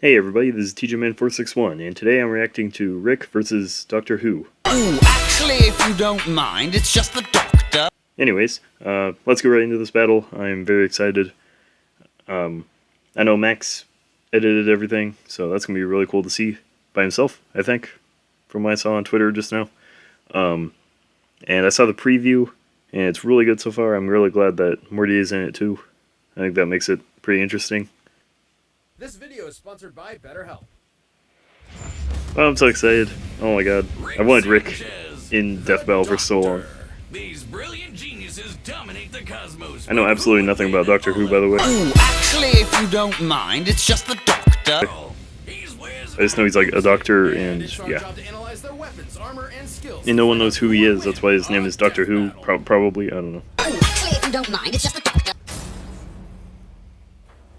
Hey everybody, this is TJman461, and today I'm reacting to Rick versus Doctor Who. Oh, actually, if you don't mind, it's just the Doctor. Anyways, let's get right into this battle. I'm very excited. I know Max edited everything, so that's going to be really cool to see by himself, I think, from what I saw on Twitter just now. And I saw the preview, and it's really good so far. I'm really glad that Morty is in it too. I think that makes it pretty interesting. This video is sponsored by BetterHelp. Oh, I'm so excited. Oh my god. I wanted Rick Sanchez, in Death Battle for so long. These brilliant geniuses dominate the cosmos. I know absolutely nothing about Doctor Who, by the way. Oh, actually, if you don't mind, it's just the Doctor. I just know he's like a doctor, and It's our yeah. job to analyze their weapons, armor, and skills. And no one knows who he is, that's why his name is Doctor Who, probably, I don't know. Oh, actually, if you don't mind, it's just the Doctor.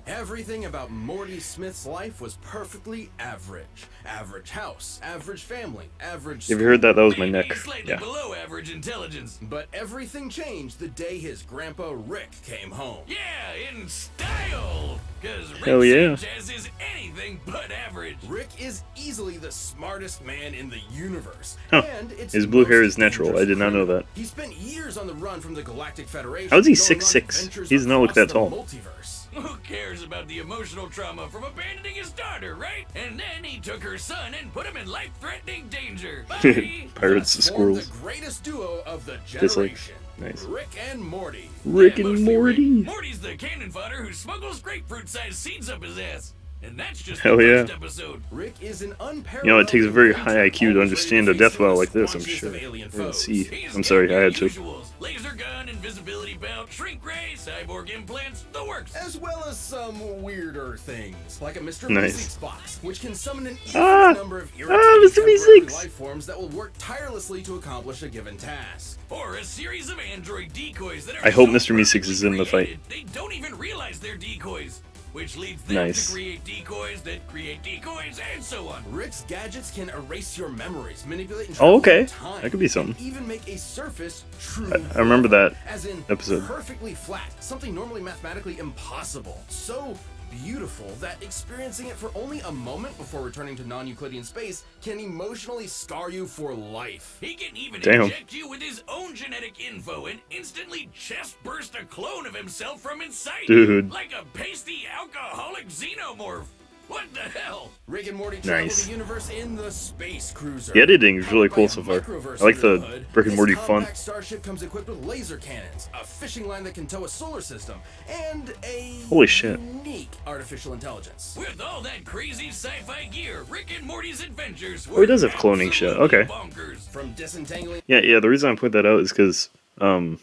Everything about Morty Smith's life was perfectly average. Average house, average family, average If you heard that, that was my Maybe neck. slightly Yeah. below average intelligence. But everything changed the day his grandpa Rick came home. Yeah, in style. Because Hell Rick yeah. Sanchez is anything but average. Rick is easily the smartest man in the universe. Huh. And it's His blue hair most is natural. dangerous I did not know that. He spent years on the run from the Galactic Federation. How is he going on 6'6"? adventures He does not look across that the tall. multiverse. Who cares about the emotional trauma from abandoning his daughter, right? And then he took her son and put him in life-threatening danger. Bye. Pirates, Thus formed squirrels. the greatest duo of the Dislike. generation. Nice. Rick and Morty. Rick Yeah, and mostly Morty. Rick. Morty's the cannon fodder who smuggles grapefruit-sized seeds up his ass. And that's just Hell the yeah. first episode. Rick is an unparalleled. You know, it takes a very high inventor, IQ to always understand ready a to death face battle the like this, I'm squanchiest sure. of alien We're gonna foes. see. He's I'm sorry, got I your had to. usuals. Laser gun, invisibility belt, shrink ray, cyborg implants, the works. As well as some weirder things, like a Mr. Nice. Meeseeks box, which can summon an Ah! infinite number of Ah, irritating Mr. temporary Meeseeks! life forms that will work tirelessly to accomplish a given task. Or a series of android decoys that are I hope so Mr. Meeseeks is in the perfectly fight. created, They don't even realize they're decoys, which leads them Nice. to create decoys that create decoys, and so on. Rick's gadgets can erase your memories, manipulate and Oh, travel okay. through time, That could be something. and even make a surface true. I remember that as in episode. perfectly flat, something normally mathematically impossible. So beautiful that experiencing it for only a moment before returning to non-Euclidean space can emotionally scar you for life. He can even Damn. inject you with his own genetic info and instantly chest burst a clone of himself from inside Dude. you, like a pasty alcoholic xenomorph. What the hell? Rick and Morty travel Nice. the universe in the space cruiser. The editing is really Powered cool by a so far. microverse I like under the hood, Rick and this Morty compact font. starship comes equipped with laser cannons, a fishing line that can tow a solar system, and a Holy shit. unique artificial intelligence. With all that crazy sci-fi gear, Rick and Morty's adventures Oh, he does have cloning shit. absolutely Okay. bonkers. From disentangling Yeah, the reason I put that out is because, yeah,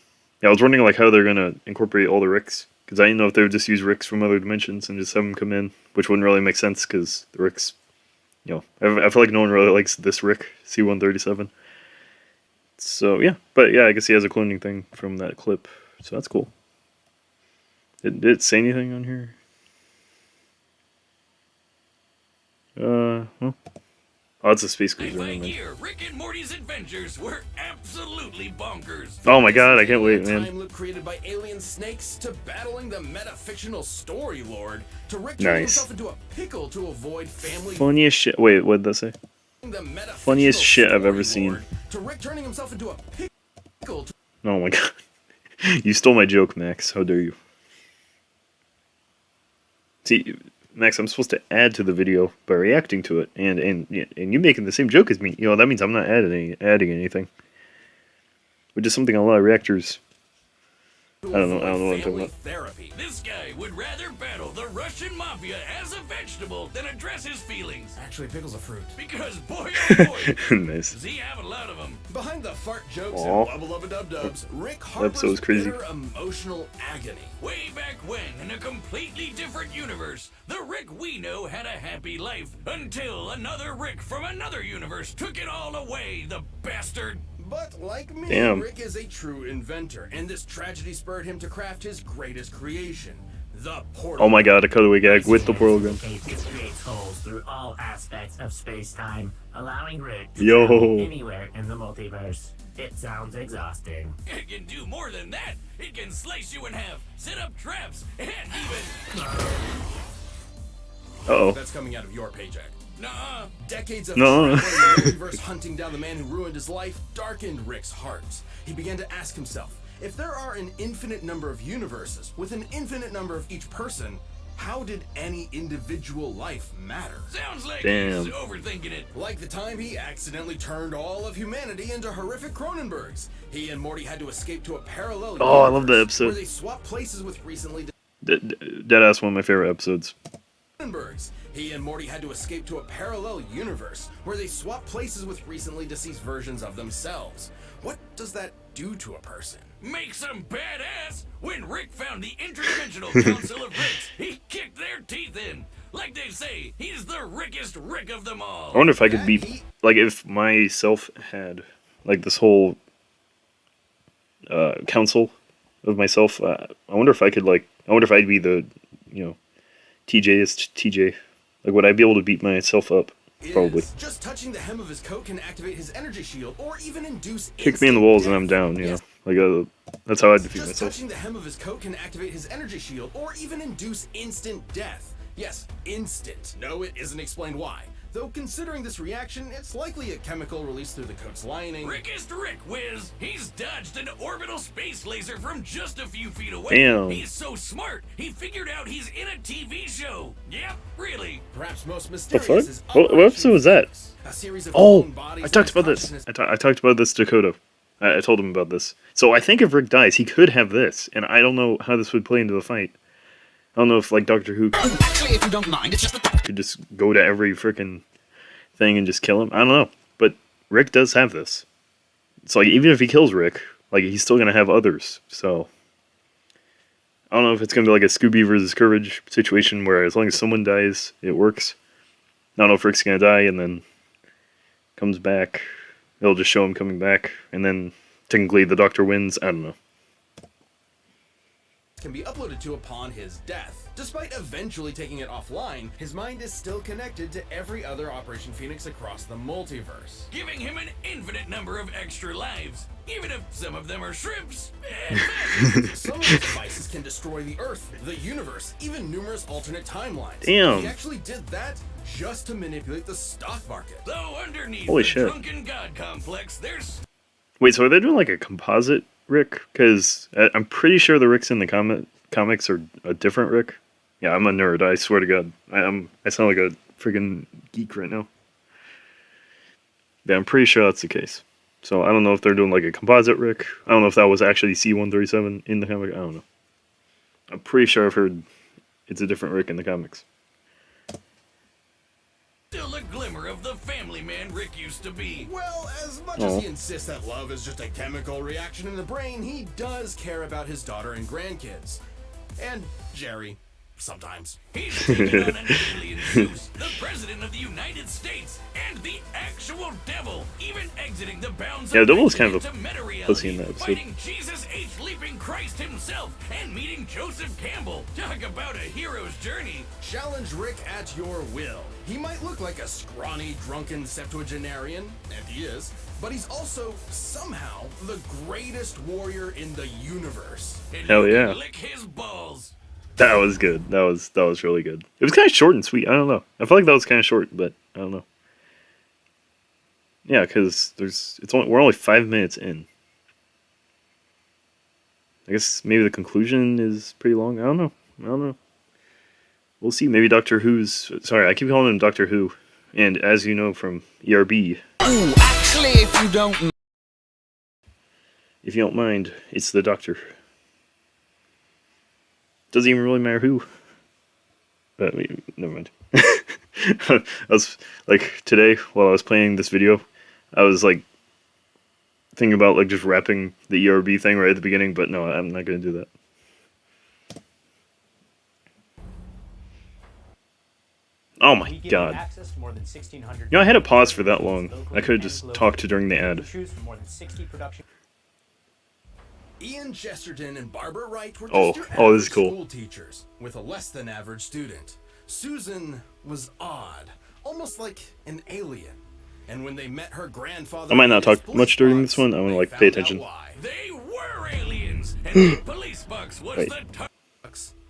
I was wondering like how they're gonna incorporate all the Ricks. Because I didn't know if they would just use Ricks from other dimensions and just have them come in, which wouldn't really make sense because the Ricks, you know, I feel like no one really likes this Rick, C-137. So, yeah. But, yeah, I guess he has a cloning thing from that clip. So that's cool. Did it say anything on here? Well. Oh, it's a space cruiser. Sci-fi never mind. gear, Rick and Morty's adventures were absolutely bonkers. Oh my god, I can't wait, Time man. loop created by alien snakes to battling the metafictional story lord to Rick turning Nice. himself into a pickle to avoid family. Funniest shit. Wait, what did that say? The metafictional Funniest shit I've ever story seen. lord to Rick turning himself into a pickle to Oh my god. You stole my joke, Max. How dare you? See, Max, I'm supposed to add to the video by reacting to it, and you making the same joke as me. You know, that means I'm not adding anything. Which is something a lot of reactors. I don't know what I'm talking family about. therapy. This guy would rather battle the Russian mafia as a vegetable than address his feelings. Actually, pickles are fruit. Because boy, oh boy, Nice. does he have a lot of them. Behind the fart jokes Aw. and lubba-lubba-dub-dubs, Rick episode was harbors crazy. bitter emotional agony. Way back when, in a completely different universe, the Rick we know had a happy life. Until another Rick from another universe took it all away, the bastard. But like me, Damn. Rick is a true inventor, and this tragedy spurred him to craft his greatest creation, the portal. Oh my god, a cutaway gag with the portal gun. Creates holes through all aspects of space-time, allowing Rick to Yo. travel anywhere in the multiverse. It sounds exhausting. It can do more than that. It can slice you in half, set up traps, and even... Uh-oh. That's coming out of your paycheck. Nuh-uh. Decades of No. traveling the multiverse hunting down the man who ruined his life darkened Rick's heart. He began to ask himself, if there are an infinite number of universes with an infinite number of each person, how did any individual life matter? Sounds like Damn. he's overthinking it. Like the time he accidentally turned all of humanity into horrific Cronenbergs. He and Morty had to escape to a parallel Oh, I universe love that episode. where they swapped places with recently Deadass, one of my favorite episodes. Cronenbergs. He and Morty had to escape to a parallel universe where they swap places with recently deceased versions of themselves. What does that do to a person? Makes them badass. When Rick found the interdimensional council of Ricks, he kicked their teeth in. Like they say, he's the Rickest Rick of them all. I wonder if I could be like if myself had like this whole council of myself. I wonder if I could like. I wonder if I'd be the TJist TJ. Like, would I be able to beat myself up? Probably. Just touching the hem of his coat can activate his energy shield or even induce Kick me in the walls and I'm down. You know, like that's how I defeat Just myself. touching the hem of his coat can activate his energy shield or even induce instant death. Yes, instant. No, it isn't explained why. Though considering this reaction, it's likely a chemical released through the coat's lining. Rickest Rick whiz. He's dodged an orbital space laser from just a few feet away. Damn. He's so smart, he figured out he's in a TV show. Yep, really. Perhaps most The mysterious fuck? is What episode was that? a series of Oh, clone bodies I talked with about this. consciousness- I talked about this to Dakota. I told him about this. So I think if Rick dies, he could have this, and I don't know how this would play into the fight. I don't know if like Doctor Who Actually, if you don't mind, it's just a could just go to every freaking thing and just kill him. I don't know, but Rick does have this. It's like even if he kills Rick, like he's still gonna have others. So I don't know if it's gonna be like a Scooby versus Courage situation where as long as someone dies, it works. I don't know if Rick's gonna die and then comes back. They'll just show him coming back, and then technically the Doctor wins. I don't know. can be uploaded to upon his death. Despite eventually taking it offline, his mind is still connected to every other Operation Phoenix across the multiverse. Giving him an infinite number of extra lives, even if some of them are shrimps. Some of his devices can destroy the Earth, the universe, even numerous alternate timelines. Damn. He actually did that just to manipulate the stock market. Though underneath Holy the shit. drunken god complex, there's Wait, so are they doing like a composite Rick? Because I'm pretty sure the Ricks in the comics are a different Rick. Yeah, I'm a nerd. I swear to God, I sound like a freaking geek right now. Yeah, I'm pretty sure that's the case. So I don't know if they're doing like a composite Rick. I don't know if that was actually C-137 in the comic. I don't know. I'm pretty sure I've heard it's a different Rick in the comics. still a glimmer of the family man Rick used to be. Well, as much Aw. as he insists that love is just a chemical reaction in the brain, he does care about his daughter and grandkids. And Jerry, sometimes. He's taken on an alien Zeus, the president of the United States, and the actual devil, even exiting the bounds Yeah, of the devil was reason kind of a into meta-reality, pussy in that episode. fighting Jesus H. Leaping Christ himself, and meeting Joseph Campbell. Talk about a hero's journey. Challenge Rick at your will. He might look like a scrawny, drunken septuagenarian, and he is, but he's also, somehow, the greatest warrior in the universe. And Hell you yeah. can lick his balls. That was good. That was really good. It was kind of short and sweet. I don't know. I feel like that was kind of short, but I don't know. Yeah, because we're only 5 minutes in. I guess maybe the conclusion is pretty long. I don't know. We'll see. Maybe Doctor Who's. Sorry, I keep calling him Doctor Who. And as you know from ERB, Ooh, actually, if you don't if you don't mind, it's the Doctor. Doesn't even really matter who. But never mind. I was like today while I was playing this video, I was like thinking about like just wrapping the ERB thing right at the beginning, but no, I'm not gonna do that. Oh my god. You know, I had to pause for that long. I could have just talked during the ad. Ian Chesterton and Barbara Wright were Oh, just your oh, this is average cool. school teachers with a less than average student. Susan was odd, almost like an alien. And when they met her grandfather, I might not in his talk police much during box, this one. I wanna, they like, pay found out attention. why. They were aliens, and the police box was Wait. the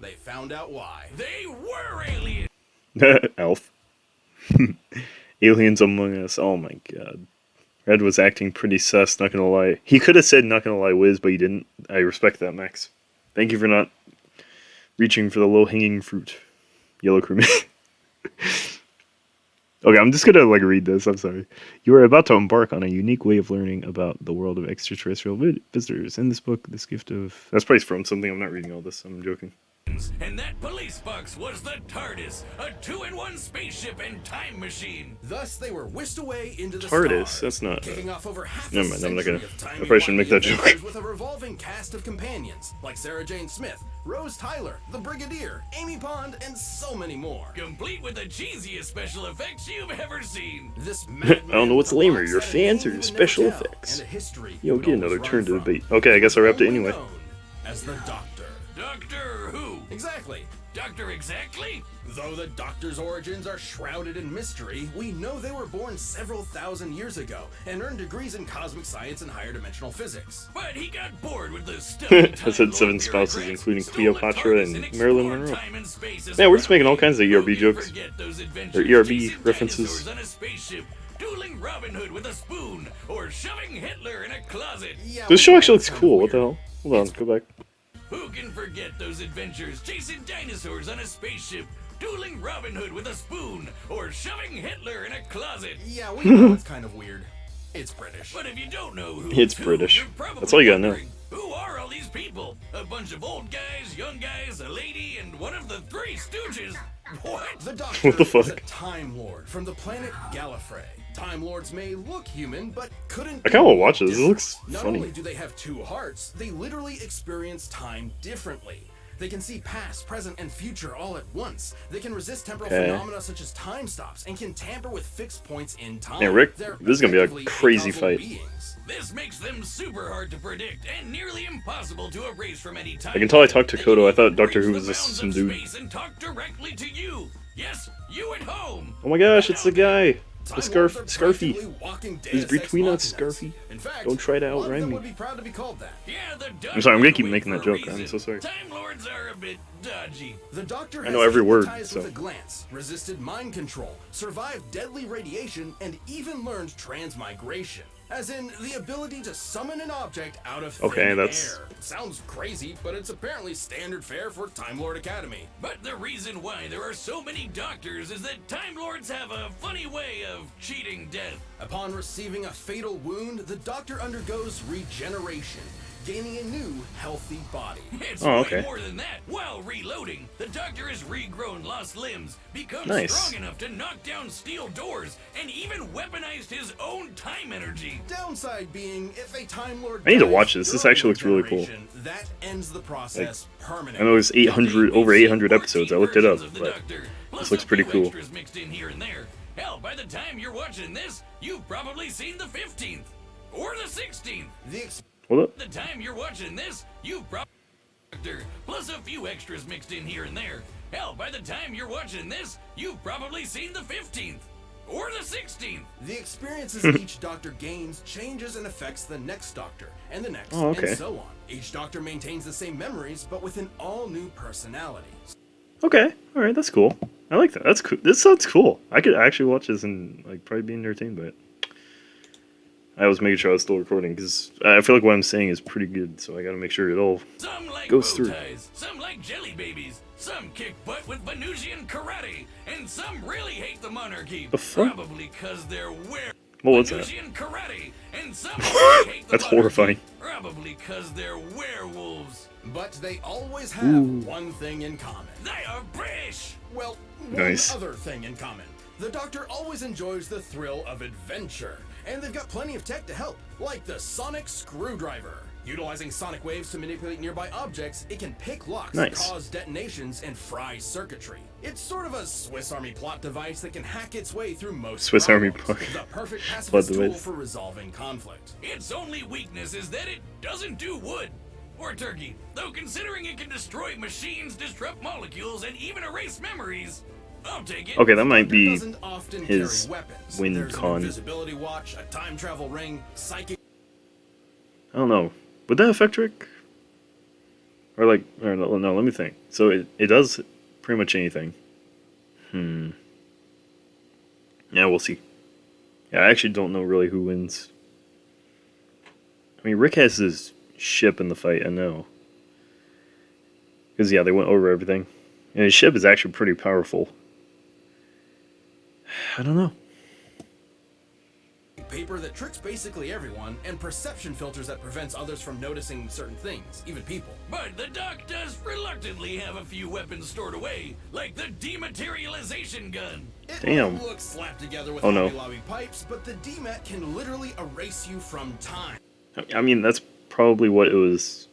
They found out why. They were aliens. Elf. Aliens Among Us. Oh my god. Red was acting pretty sus, not gonna lie. He could have said not gonna lie Wiz, but he didn't. I respect that, Max. Thank you for not reaching for the low-hanging fruit. Yellow crewman. Okay, I'm just gonna like read this. I'm sorry. You are about to embark on a unique way of learning about the world of extraterrestrial visitors. In this book, this gift of that's probably from something. I'm not reading all this. I'm joking. And that police box was the TARDIS, a 2-in-1 spaceship and time machine. Thus, they were whisked away into the TARDIS. stars, That's not. kicking off over half Never a mind. I'm not century gonna. of I probably shouldn't make that timey-wimey joke. adventures with a revolving cast of companions like Sarah Jane Smith, Rose Tyler, the Brigadier, Amy Pond, and so many more. Complete with the cheesiest special effects you've ever seen. This I don't know what's lamer, your fans or your special effects. Yo, get another turn to the bait. Okay, I guess I wrapped it anyway. As the Doctor. Doctor Who? Exactly. Doctor Exactly? Though the Doctor's origins are shrouded in mystery, we know they were born several thousand years ago and earned degrees in cosmic science and higher dimensional physics. But he got bored with the stuff. I said 7 spouses, including Cleopatra and Marilyn Monroe. Man, we're just making all kinds of ERB jokes. Or ERB references. On a spaceship, dueling Robin Hood with a spoon, or shoving Hitler in a closet. Yeah, This show actually looks kinda cool. What the weird. hell? Hold on, go back. Who can forget those adventures chasing dinosaurs on a spaceship, dueling Robin Hood with a spoon, or shoving Hitler in a closet? Yeah, we know it's kind of weird. It's British. But if you don't know who It's who, British. you're probably That's all you gotta know. wondering, who are all these people? A bunch of old guys, young guys, a lady, and one of the Three Stooges. What? The Doctor What the is a fuck? Time Lord from the planet Gallifrey. Time Lords may look human, but couldn't. I kinda wanna watch this. This looks Not funny. only do they have two hearts, they literally experience time differently. They can see past, present, and future all at once. They can resist temporal Okay. phenomena such as time stops and can tamper with fixed points in time. Yeah, Rick, They're this is gonna be a effectively crazy acausal fight. beings. This makes them super hard to predict and nearly impossible to erase from any time. I can tell I talked to They Kodo. I can thought Doctor breach Who the was just bounds some of dude. space and talk directly to you. Yes, you at home. Oh my gosh, it's the guy. Time The scarf, Lords are Scarfy. practically walking He's Deus between Ex us, Machinas. Scarfy. In fact, Don't try to a lot of outrhyme them me. would be proud to be called that. Yeah, the I'm sorry, I'm gonna Doctor's keep away making for that a joke. I'm reason. so sorry. Time Lords are a bit dodgy. The Doctor I has know every word, hypnotized so. with a glance, resisted mind control, survived deadly radiation, and even learned transmigration. As in, the ability to summon an object out of Okay, thin that's- air. Sounds crazy, but it's apparently standard fare for Time Lord Academy. But the reason why there are so many doctors is that Time Lords have a funny way of cheating death. Upon receiving a fatal wound, the Doctor undergoes regeneration, gaining a new, healthy body. It's Oh, way okay. more than that. While reloading, the Doctor has regrown lost limbs, become Nice. strong enough to knock down steel doors, and even weaponized his own time energy. Downside being, if a Time Lord I need to dies watch this. This during actually looks really cool. regeneration, that ends the process permanently. I know there's 800, over 800 We've seen episodes. I looked it up, 14 versions of the but Doctor, plus this looks a pretty few cool. extras mixed in here and there. Hell, by the time you're watching this, you've probably seen the 15th or the 16th. The hold up. The time you're watching this, you've probably plus a few extras mixed in here and there. Hell, by the time you're watching this, you've probably seen the 15th or the 16th. The experiences each Doctor gains changes and affects the next Doctor, and the next, Oh, okay. and so on. Each Doctor maintains the same memories, but with an all-new personality. Okay, all right, that's cool. I like that. That's cool. This sounds cool. I could actually watch this and like probably be entertained by it. I was making sure I was still recording because I feel like what I'm saying is pretty good, so I got to make sure it all. Some like Goes bow through. ties, some like jelly babies, some kick butt with Venusian karate, and some really hate the monarchy. The fuck? Probably because they're What was that? Venusian karate, and some really hate the That's monarchy. horrifying. Probably because they're werewolves. But they always have one thing in common. They are British. Well, Nice. one other thing in common. The Doctor always enjoys the thrill of adventure, and they've got plenty of tech to help, like the sonic screwdriver. Utilizing sonic waves to manipulate nearby objects, it can pick locks, Nice. cause detonations, and fry circuitry. It's sort of a Swiss Army plot device that can hack its way through most Swiss Army problems. plot- The perfect plot pacifist tool device. for resolving conflict. Its only weakness is that it doesn't do wood or turkey. Though considering it can destroy machines, disrupt molecules, and even erase memories, I'll take it. Okay, that might be. Doesn't often his carry weapons. win There's con. an invisibility watch, a time travel ring, psychic. I don't know. Would that affect Rick? Or like, or no, let me think. So it does pretty much anything. Yeah, we'll see. Yeah, I actually don't know really who wins. I mean, Rick has his ship in the fight, I know. Because, yeah, they went over everything. And his ship is actually pretty powerful. I don't know. Paper that tricks basically everyone, and perception filters that prevents others from noticing certain things, even people. But the Doc does reluctantly have a few weapons stored away, like the dematerialization gun. It Damn. might look slapped together with Oh, no. lobby pipes, but the DMAT can literally erase you from time. I mean, that's probably what it was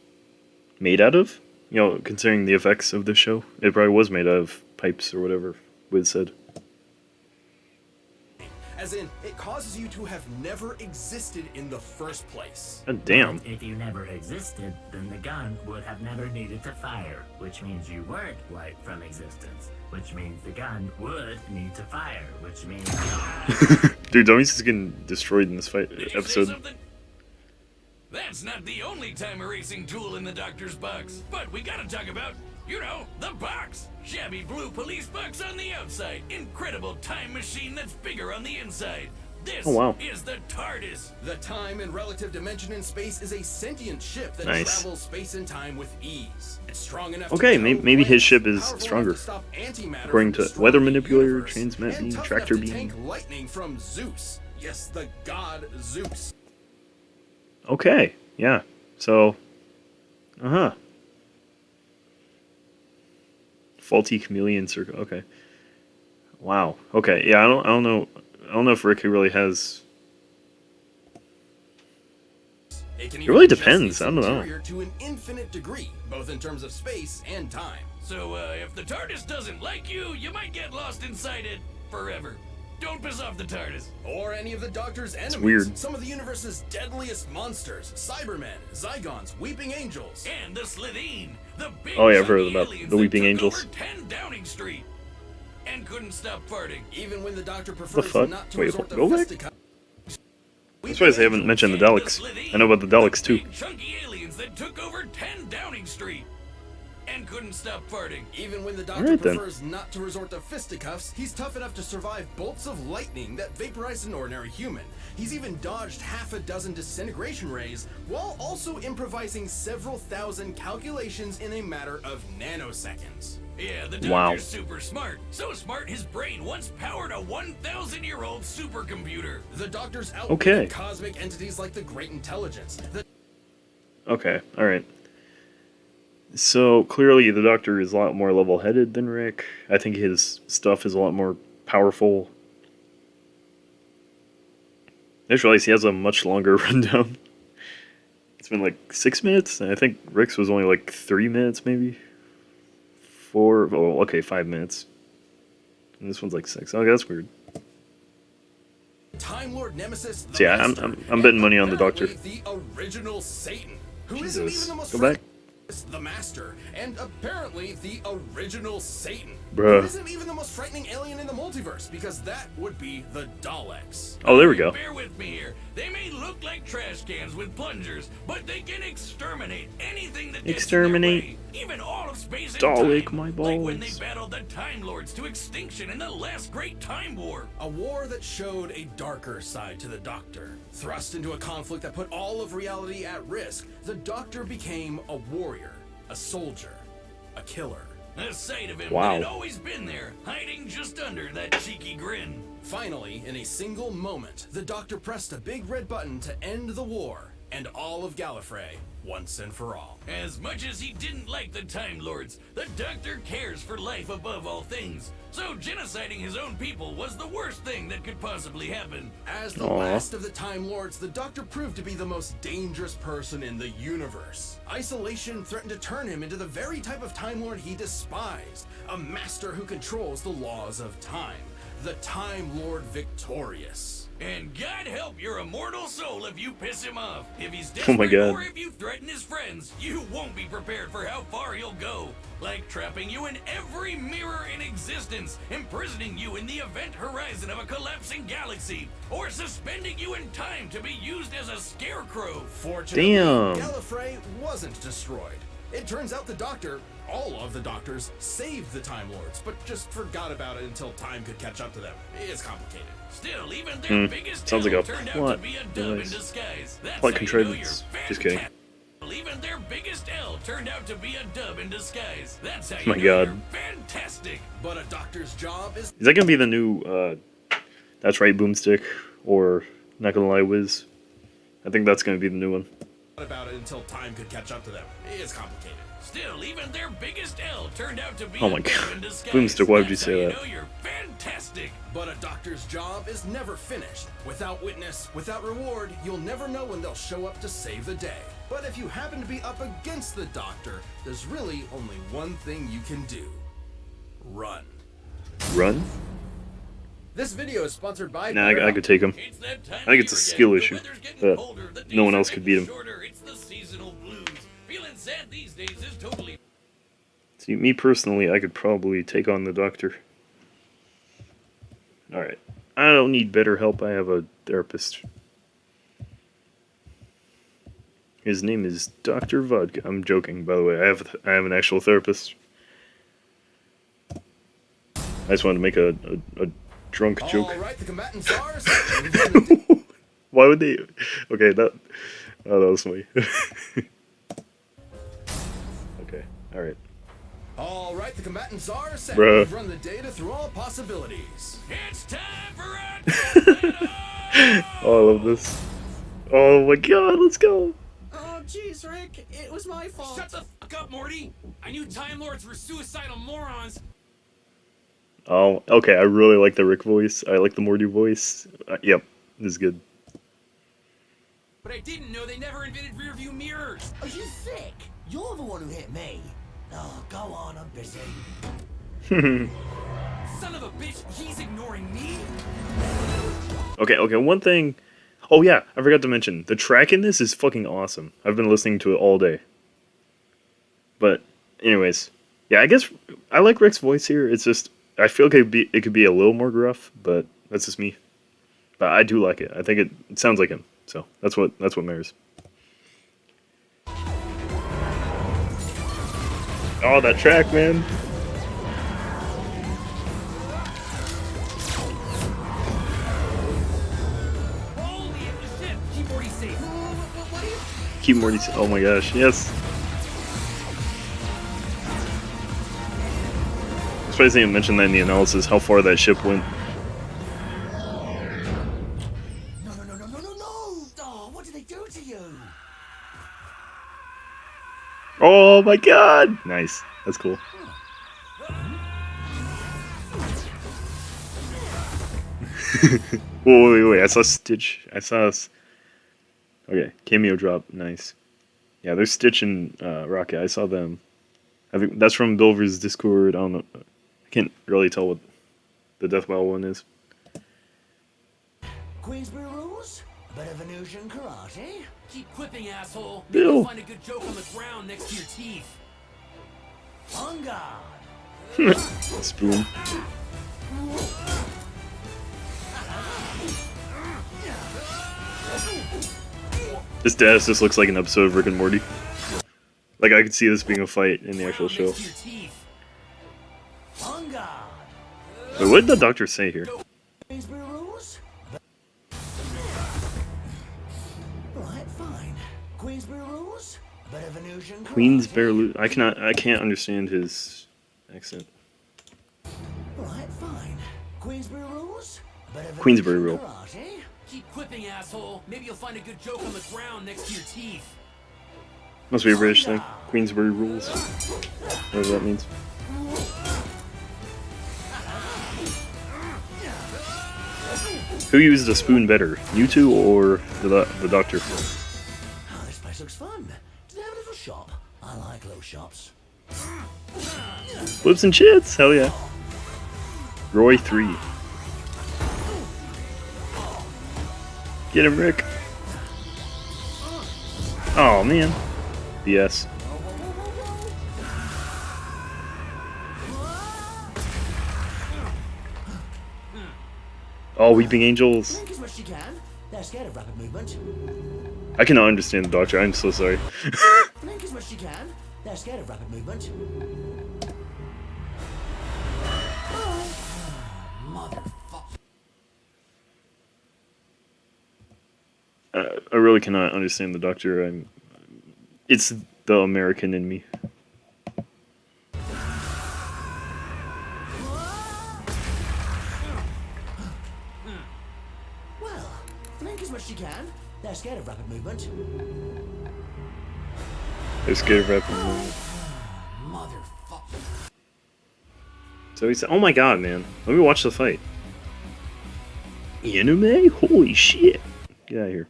made out of. You know, considering the effects of the show. It probably was made out of pipes or whatever Wiz said. As in, it causes you to have never existed in the first place. God damn. If you never existed, then the gun would have never needed to fire, which means you weren't wiped from existence, which means the gun would need to fire, which means... Dude, Dummies is getting destroyed in this fight Did you say episode. something? That's not the only time erasing tool in the Doctor's box. But we gotta talk about, you know, the box. Shabby blue police box on the outside. Incredible time machine that's bigger on the inside. This Oh, wow. is the TARDIS. The time and relative dimension in space is a sentient ship that Nice. travels space and time with ease. It's strong enough Okay, to tow maybe his planets, ship is powerful stronger. enough to stop antimatter According from to destroying weather the manipulator, universe, transmit and beam, tough tractor enough to beam. tank lightning from Zeus. Yes, the god Zeus. Okay, yeah. So, faulty chameleon circle. Okay. Wow. Okay. Yeah. I don't know. I don't know if Rick really has. It really depends, I don't know. To an infinite degree, both in terms of space and time. So, if the TARDIS doesn't like you, you might get lost inside it forever. Don't piss off the TARDIS. Or any of the Doctor's enemies. weird. Some of the universe's deadliest monsters. Cybermen, Zygons, Weeping Angels. And the Slitheen, the big Oh, yeah, I've heard chunky about aliens the that Weeping took Angels. over 10 Downing Street. And couldn't stop farting. Even when the Doctor prefers fuck? not to Wait, resort to go back? fisticuffs. That's why they haven't mentioned the Daleks. I know about the Daleks too. Big chunky aliens that took over 10 Downing Street. And couldn't stop farting. Even when the Doctor Alright, then. prefers not to resort to fisticuffs, he's tough enough to survive bolts of lightning that vaporize an ordinary human. He's even dodged half a dozen disintegration rays, while also improvising several thousand calculations in a matter of nanoseconds. Yeah, the Wow. Doctor's super smart. So smart his brain once powered a 1,000-year-old supercomputer. The Doctor's Okay. outwitted cosmic entities like the Great Intelligence. The Okay. All right. So clearly, the Doctor is a lot more level-headed than Rick. I think his stuff is a lot more powerful. I just realized he has a much longer rundown. It's been like 6 minutes, and I think Rick's was only like 3 minutes, maybe. 4. Oh, okay, 5 minutes. And this one's like 6. Okay, that's weird. Time Lord Nemesis. The So yeah, Master, I'm betting money on the apparently Doctor. The original Satan, who not Jesus. even the most Go back. the Master, and apparently the original Satan. Bruh. Who isn't even the most frightening alien in the multiverse, because that would be the Daleks. Oh, there we go. Bear with me here. They may look like trash cans with plungers, but they can exterminate anything that gets Exterminate. in their way. Even all of space and Dalek time. my Like when they balls. battled the Time Lords to extinction in the last Great Time War. A war that showed a darker side to the Doctor. Thrust into a conflict that put all of reality at risk, the Doctor became a warrior, a soldier, a killer. The sight of him Wow. had always been there, hiding just under that cheeky grin. Finally, in a single moment, the Doctor pressed a big red button to end the war and all of Gallifrey once and for all. As much as he didn't like the Time Lords, the Doctor cares for life above all things. So genociding his own people was the worst thing that could possibly happen. As the Aw. last of the Time Lords, the Doctor proved to be the most dangerous person in the universe. Isolation threatened to turn him into the very type of Time Lord he despised, a master who controls the laws of time, the Time Lord victorious. And God help your immortal soul if you piss him off. If he's Oh my desperate God. or if you threaten his friends, you won't be prepared for how far he'll go. Like trapping you in every mirror in existence, imprisoning you in the event horizon of a collapsing galaxy, or suspending you in time to be used as a scarecrow. Fortunately, Damn. Gallifrey wasn't destroyed. It turns out the Doctor, all of the Doctors, saved the Time Lords, but just forgot about it until time could catch up to them. It's complicated. Still, even their biggest Sounds like ill a turned out plot to be a dub device. in disguise. That's Plot how you know you're contrivance. Just kidding. fantastic. Even their biggest L turned out to be a dub in disguise. That's how you My know God. you're fantastic. But a Doctor's job is Is that gonna be the new That's Right Boomstick or Not Gonna Lie Wiz? I think that's gonna be the new one. about it until time could catch up to them. It's complicated. Still, even their biggest L turned out to be Oh a my dub God. in disguise. Boomstick, why would you That's say how that? You know you're fantastic. But a Doctor's job is never finished. Without witness, without reward, you'll never know when they'll show up to save the day. But if you happen to be up against the Doctor, there's really only one thing you can do. Run. Run? This video is sponsored by Nah, I could take him. It's that time I think of it's a year skill again. The issue, weather's getting but colder, the no one days are else could beat getting him. shorter. It's the seasonal blues. Feeling sad these days is totally. See, me personally, I could probably take on the Doctor. Alright. I don't need better help, I have a therapist. His name is Dr. Vodka. I'm joking, by the way. I have an actual therapist. I just wanted to make a drunk joke. All right, the combatants are. Why would they? Okay, that was funny. Okay, all right. All right, the combatants are set. Bruh. We've run the data through all possibilities. It's time for a Oh, I love this. Oh my God, let's go. Oh, jeez, Rick. It was my fault. Shut the fuck up, Morty! I knew Time Lords were suicidal morons. Oh, okay. I really like the Rick voice. I like the Morty voice. Yep, this is good. But I didn't know they never invented rearview mirrors. Are you sick? You're the one who hit me. Oh, go on, I'm busy. Son of a bitch, he's ignoring me. Okay. One thing. Oh yeah, I forgot to mention the track in this is fucking awesome. I've been listening to it all day. But, anyways, yeah, I guess I like Rick's voice here. It's just I feel like it could be a little more gruff, but that's just me. But I do like it. I think it sounds like him. So that's what matters. Oh, that track, man. Holy shit, keep Morty safe. Keep Morty. Oh my gosh, yes. That's why I didn't mention that in the analysis, how far that ship went. No. Oh, what did they do to you? Oh my God! Nice. That's cool. Whoa, wait. I saw Stitch. Okay, cameo drop. Nice. Yeah, there's Stitch and Rocket. I saw them. I think that's from Bilver's Discord. I don't know. I can't really tell what the Death Battle one is. Queensbury rules? A bit of Venusian karate? Keep clipping, asshole. Bill. Maybe you'll find a good joke on the ground next to your teeth. On guard. Spoon. This dance just looks like an episode of Rick and Morty. Like I could see this being a fight in the actual Ground show. next to your teeth. On guard. Wait, what did the doctor say here? Queensbury rules? Right, fine. Queensbury rules? A bit of Venusian karate? Queensbury. I can't understand his accent. Right, fine. Queensbury rules? A bit of Queensbury Venusian rule. karate? Keep clipping, asshole. Maybe you'll find a good joke on the ground next to your teeth. Must be a British thing. Queensbury rules. Whatever that means. Who used a spoon better, you two or the doctor? Oh, this place looks fun. Do they have a little shop? I like little shops. Flips and chits, hell yeah. Roy 3. Get him, Rick. Oh man. BS. Oh, Weeping Angels. Blink as much as you can. They're scared of rapid movement. I cannot understand the doctor, I'm so sorry. Blink as much as you can. They're scared of rapid movement. Motherfucker. I really cannot understand the Doctor. It's the American in me. Well, blink as much as you can. They're scared of rapid movement. They're scared of rapid movement. Motherfucker. So he said, "Oh my god, man! Let me watch the fight." Anime? Holy shit! Get out of here!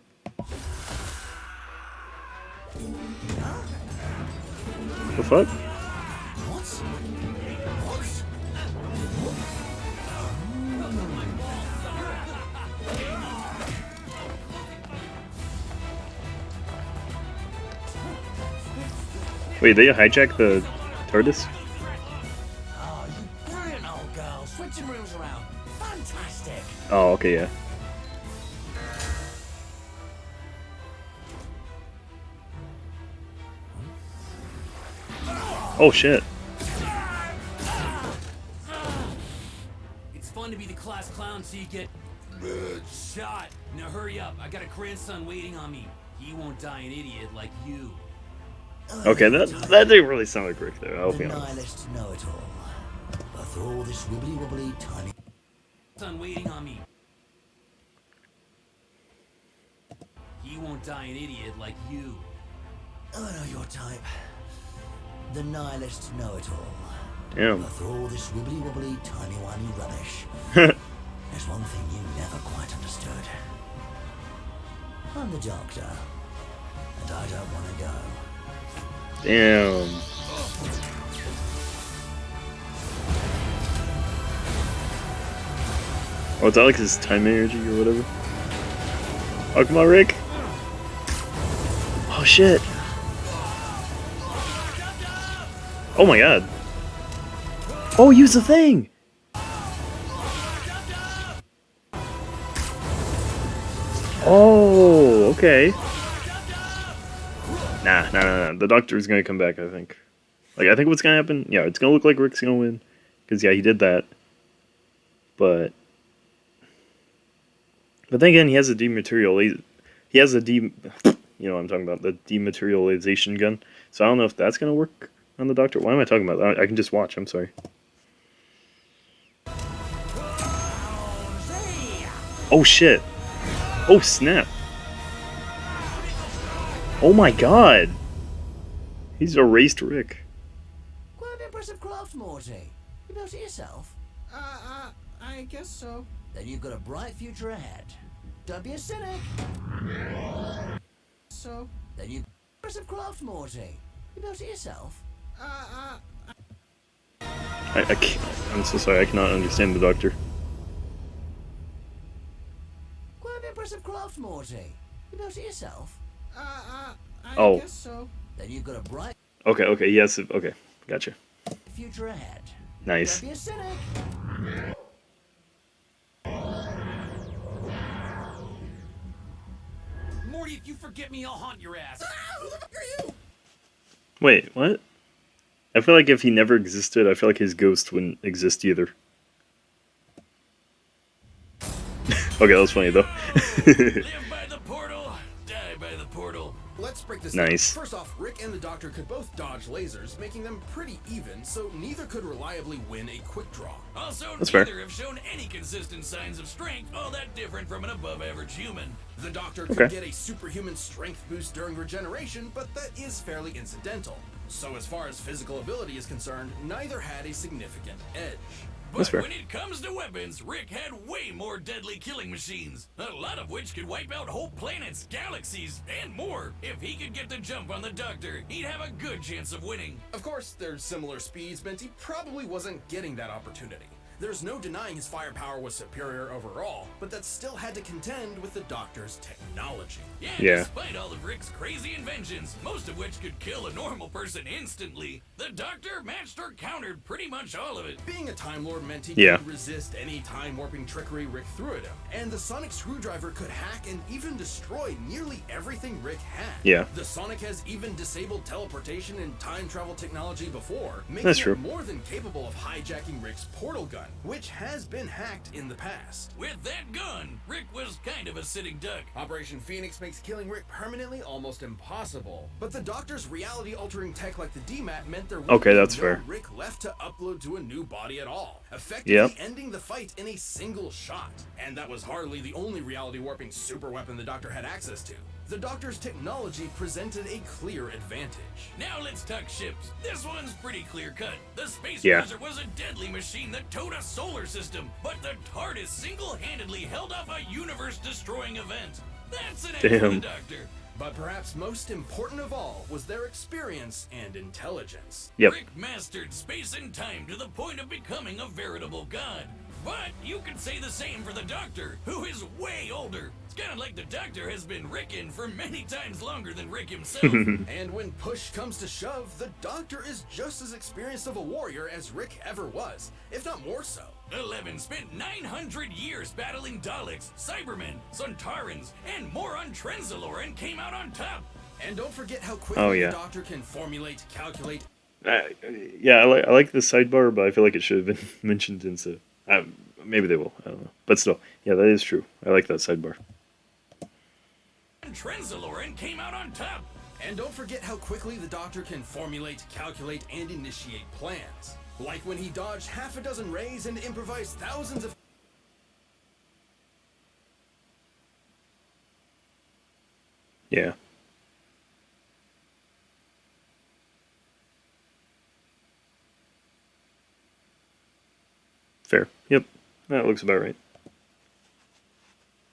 The fuck? What? Wait, they hijacked the TARDIS? Oh, you brilliant old girl. Switching rooms around. Fantastic. Oh, okay, yeah. Oh shit! It's fun to be the class clown so you get shot. Now hurry up. I got a grandson waiting on me. He won't die an idiot like you. Okay, that didn't really sound like Rick there. I'll The be honest. nihilists know it all. But for all this wibbly wobbly tiny. Son waiting on me. He won't die an idiot like you. I know your type. The nihilists know it all. Damn. But for all this wibbly wobbly tiny whiny rubbish, there's one thing you never quite understood. I'm the Doctor, and I don't want to go. Damn. Oh, is that like his time energy or whatever? Oh, come on, Rick! Oh, shit! Oh my god! Oh, use the thing! Oh, okay. Nah. The Doctor is gonna come back, I think. Like, I think what's gonna happen, yeah, it's gonna look like Rick's gonna win. Because, yeah, he did that. But then again, he has a he has a you know what I'm talking about, the dematerialization gun. So I don't know if that's gonna work on the Doctor. Why am I talking about that? I can just watch, I'm sorry. Oh shit. Oh snap. Oh my god. He's erased Rick. Quite an impressive craft, Morty. You built it yourself? I guess so. Then you've got a bright future ahead. Don't be a cynic. So, Then you impressive craft, Morty. You built it yourself? I can't, I'm so sorry, I cannot understand the Doctor. Quite an impressive craft, Morty. You built it yourself? I Oh. guess so. Then you've got a bright Okay, yes, okay, gotcha. future ahead. Nice. Don't be a cynic. Morty, if you forget me, I'll haunt your ass. Who the fuck are you? Wait, what? I feel like if he never existed, I feel like his ghost wouldn't exist either. Okay, that was funny though. Live by the portal, die by the portal. Let's break this Nice. down. First off, Rick and the Doctor could both dodge lasers, making them pretty even, so neither could reliably win a quick draw. Also, That's fair. neither have shown any consistent signs of strength all that different from an above-average human. The Doctor could Okay. get a superhuman strength boost during regeneration, but that is fairly incidental. So as far as physical ability is concerned, neither had a significant edge. That's But fair. when it comes to weapons, Rick had way more deadly killing machines, a lot of which could wipe out whole planets, galaxies, and more. If he could get the jump on the Doctor, he'd have a good chance of winning. Of course, their similar speeds meant he probably wasn't getting that opportunity. There's no denying his firepower was superior overall, but that still had to contend with the Doctor's technology. Yeah. Despite all of Rick's crazy inventions, most of which could kill a normal person instantly, the Doctor matched or countered pretty much all of it. Being a Time Lord meant he Yeah. could resist any time-warping trickery Rick threw at him, and the sonic screwdriver could hack and even destroy nearly everything Rick had. Yeah. The Sonic has even disabled teleportation and time travel technology before, making That's it true. more than capable of hijacking Rick's portal gun, which has been hacked in the past. With that gun, Rick was kind of a sitting duck. Operation Phoenix makes killing Rick permanently almost impossible. But the Doctor's reality-altering tech like the DMAT meant there would Okay, be that's no fair. Rick left to upload to a new body at all, effectively Yep. ending the fight in a single shot. And that was hardly the only reality-warping super weapon the Doctor had access to. The Doctor's technology presented a clear advantage. Now let's talk ships. This one's pretty clear-cut. The Space Yeah. Cruiser was a deadly machine that towed a solar system, but the TARDIS single-handedly held off a universe-destroying event. That's an end for the Damn. Doctor. But perhaps most important of all was their experience and intelligence. Yep. Rick mastered space and time to the point of becoming a veritable god. But you could say the same for the Doctor, who is way older. It's kind of like the Doctor has been Rickin' for many times longer than Rick himself. And when push comes to shove, the Doctor is just as experienced of a warrior as Rick ever was, if not more so. 11 spent 900 years battling Daleks, Cybermen, Sontarans, and more on Trenzalore and came out on top. And don't forget how quickly Oh, yeah. the Doctor can formulate, calculate, Yeah, I like the sidebar, but I feel like it should have been mentioned instead. Maybe they will. I don't know. But still, yeah, that is true. I like that sidebar. And Trenzalore and came out on top. And don't forget how quickly the Doctor can formulate, calculate, and initiate plans. Like when he dodged half a dozen rays and improvised thousands of... Yeah. Fair. Yep. That looks about right.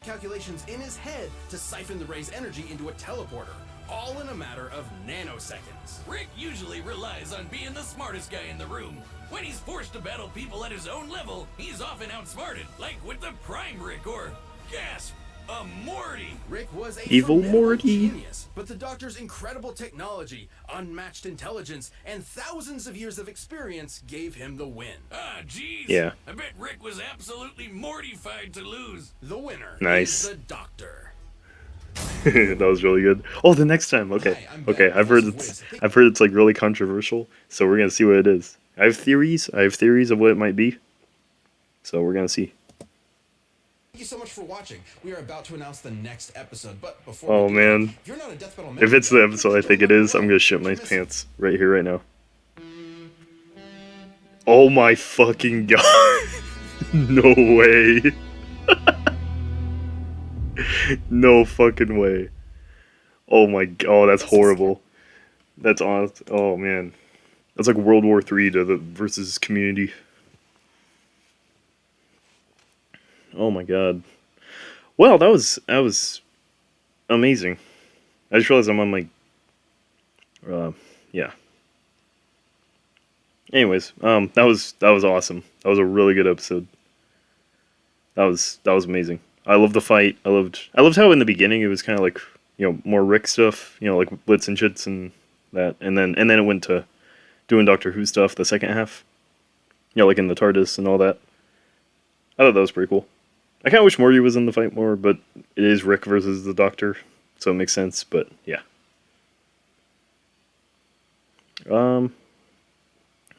calculations in his head to siphon the ray's energy into a teleporter, all in a matter of nanoseconds. Rick usually relies on being the smartest guy in the room. When he's forced to battle people at his own level, he's often outsmarted, like with the Prime Rick or, gasp, a Morty. Rick was a Evil formidable Morty. genius, but the Doctor's incredible technology, unmatched intelligence, and thousands of years of experience gave him the win. Ah, jeez. Yeah. I bet Rick was absolutely mortified to lose. The winner Nice. is the Doctor. That was really good. Oh, the next time. Okay. Hi, I'm Ben, Okay. I've heard voice of it's like really controversial. So we're gonna see what it is. I have theories. of what it might be. So we're gonna see. Thank you so much for watching. We are about to announce the next episode, but before Oh we do man. that, if you're not a Death Battle If it's the member, episode I think it click is, I'm gonna shit my Don't miss it. pants right here, right now. Oh my fucking god. No way. No fucking way. Oh my god, oh, that's horrible. That's honest. Oh man. That's like World War III to the versus Community. Oh my god. Well, that was amazing. I just realized I'm on my yeah. Anyways, that was awesome. That was a really good episode. That was amazing. I loved the fight. I loved how in the beginning it was kind of like, more Rick stuff, like Blitz and Chits and that, and then it went to doing Doctor Who stuff the second half. Like in the TARDIS and all that. I thought that was pretty cool. I kind of wish Morty was in the fight more, but it is Rick versus the Doctor, so it makes sense. But yeah.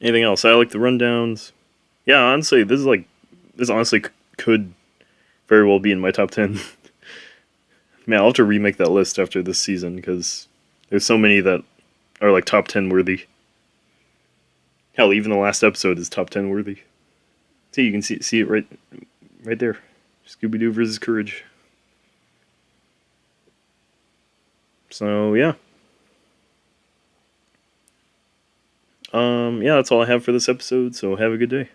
Anything else? I like the rundowns. Yeah, honestly, this honestly could very well be in my top 10. Man, I'll have to remake that list after this season because there's so many that are like top 10 worthy. Hell, even the last episode is top 10 worthy. See, you can see it right there. Scooby-Doo versus Courage. So, yeah. Yeah, that's all I have for this episode, so have a good day.